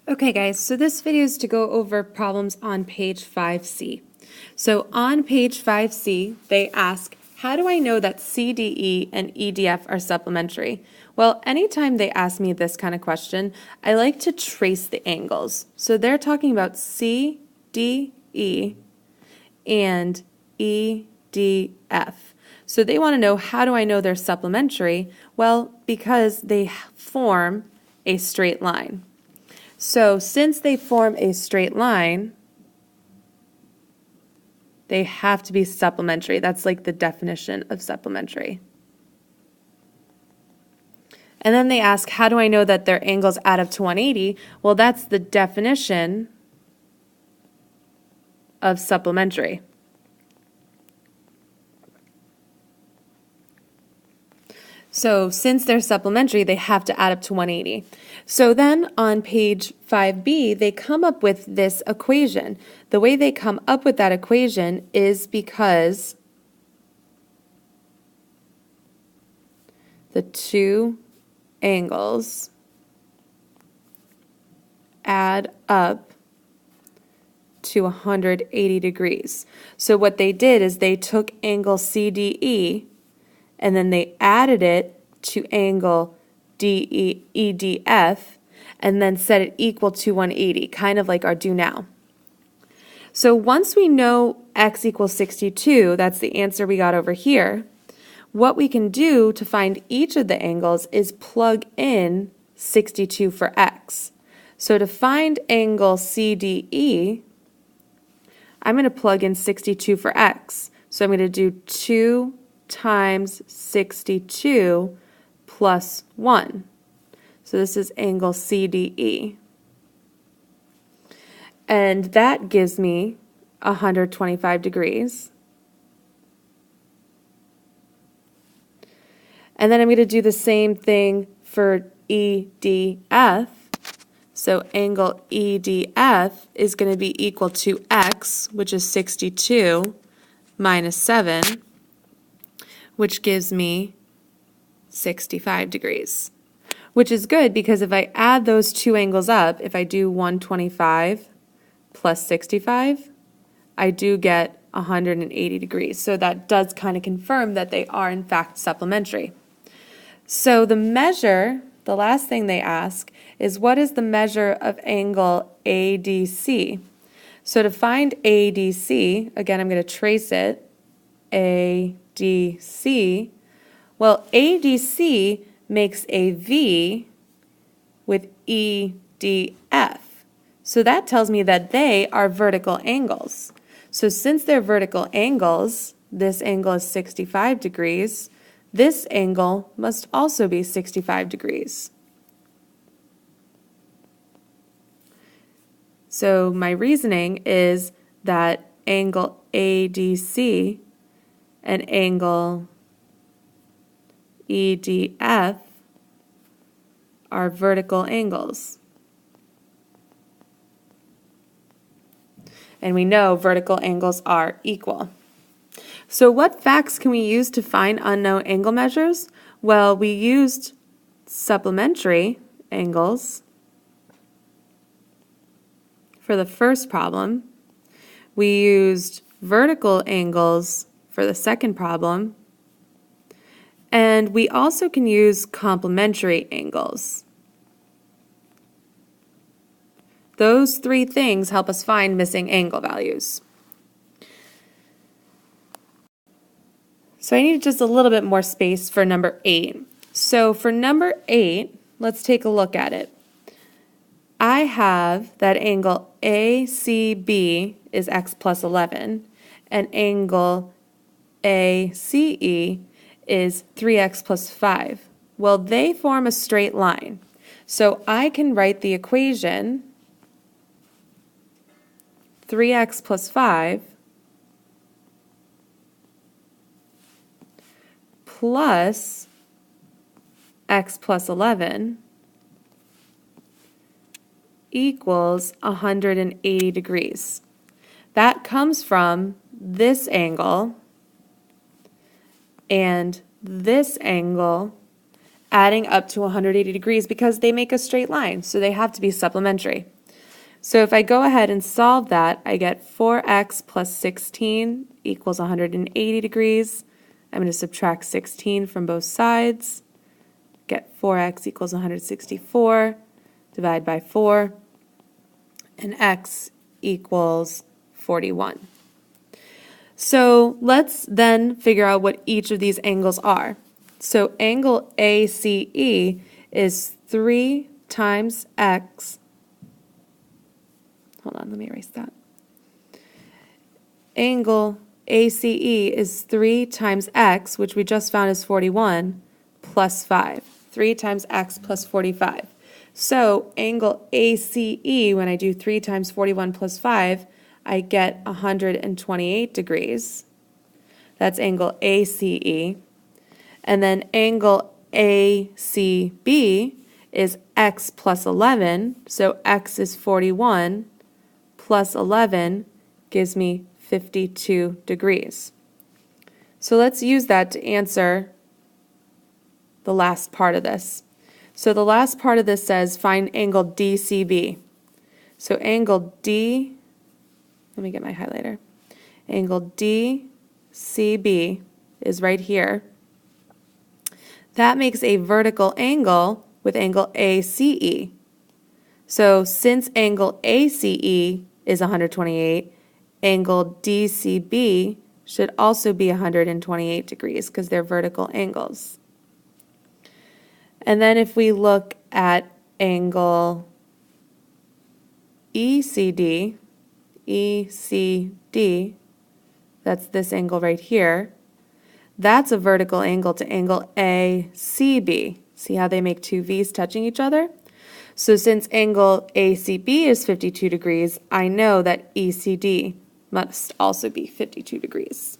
Okay guys, so this video is to go over problems on page 5C. So on page 5C, they ask, how do I know that CDE and EDF are supplementary? Well, anytime they ask me this kind of question, I like to trace the angles. So they're talking about CDE and EDF. So they want to know, how do I know they're supplementary? Well, because they form a straight line. So since they form a straight line, they have to be supplementary. That's like the definition of supplementary. And then they ask, how do I know that their angles add up to 180? Well, that's the definition of supplementary. So since they're supplementary, they have to add up to 180. So then on page 5B, they come up with this equation. The way they come up with that equation is because the two angles add up to 180 degrees. So what they did is they took angle CDE and then they added it to angle EDF and then set it equal to 180, kind of like our do now. So once we know x equals 62, that's the answer we got over here, what we can do to find each of the angles is plug in 62 for x. So to find angle CDE, I'm going to plug in 62 for x. So I'm going to do 2 times 62 plus 1. So this is angle CDE. And that gives me 125 degrees. And then I'm going to do the same thing for EDF. So angle EDF is going to be equal to x, which is 62, minus 7, which gives me 65 degrees, which is good because if I add those two angles up, if I do 125 plus 65, I do get 180 degrees. So that does kind of confirm that they are in fact supplementary. So the measure, the last thing they ask, is what is the measure of angle ADC? So to find ADC, again I'm going to trace it, ADC, well, ADC makes a V with EDF. So that tells me that they are vertical angles. So since they're vertical angles, this angle is 65 degrees, this angle must also be 65 degrees. So my reasoning is that angle ADC and angle EDF are vertical angles. And we know vertical angles are equal. So what facts can we use to find unknown angle measures? Well, we used supplementary angles for the first problem. We used vertical angles for the second problem. And we also can use complementary angles. Those three things help us find missing angle values. So I need just a little bit more space for number 8. So for number 8, let's take a look at it. I have that angle ACB is x plus 11, and angle ACE is 3x plus 5. Well, they form a straight line. So I can write the equation 3x plus 5 plus x plus 11 equals 180 degrees. That comes from this angle and this angle adding up to 180 degrees because they make a straight line, so they have to be supplementary. So if I go ahead and solve that, I get 4x plus 16 equals 180 degrees. I'm going to subtract 16 from both sides. Get 4x equals 164. Divide by 4. And x equals 41. So let's then figure out what each of these angles are. So angle ACE is 3 times x. Hold on, let me erase that. Angle ACE is 3 times x, which we just found is 41, plus 5. 3 times x plus 45. So angle ACE, when I do 3 times 41 plus 5, I get 128 degrees. That's angle ACE. And then angle ACB is x plus 11. So x is 41 plus 11 gives me 52 degrees. So let's use that to answer the last part of this. So the last part of this says find angle DCB. So angle D, let me get my highlighter. Angle DCB is right here. That makes a vertical angle with angle ACE. So since angle ACE is 128, angle DCB should also be 128 degrees because they're vertical angles. And then if we look at angle ECD, that's this angle right here, that's a vertical angle to angle ACB. See how they make two V's touching each other? So since angle ACB is 52 degrees, I know that ECD must also be 52 degrees.